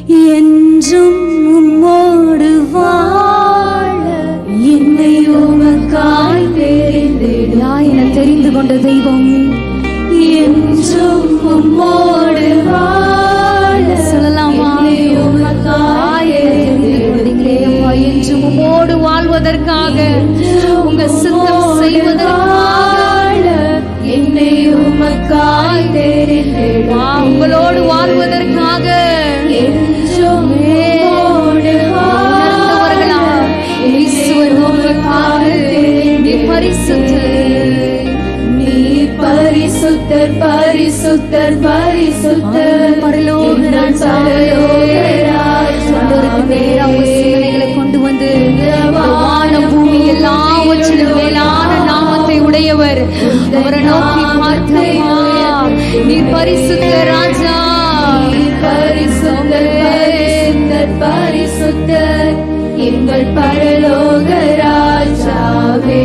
என்றும் உம்மோடு வாழ என்னை உமக்காய் தெரிந்து கொண்ட தெய்வம் என்றும் உம்மோடு வாழ சொல்லலாமா? என்றும் உம்மோடு வாழ்வதற்காக உங்க சித்தம் செய்வதற்காக என்னை உமக்காய் உங்களோடு வாழ்வதற்காக என்றும் உணர்ந்தவர்களா ஈஸ்வர் நீ பரிசுத்தர் பரிசுத்தர் பரிசுத்தர் பரலோகராஜ்யங்களை கொண்டு வந்து வான பூமி எல்லாவற்றிலும் மேலான நாமத்தை உடையவர். அவரை நோக்கி பார்த்தா நீ பரிசுத்த ராஜா, பரிசுத்தர் பரிசுத்தர் பரிசுத்தர் எங்கள் பரலோக ராஜாவே.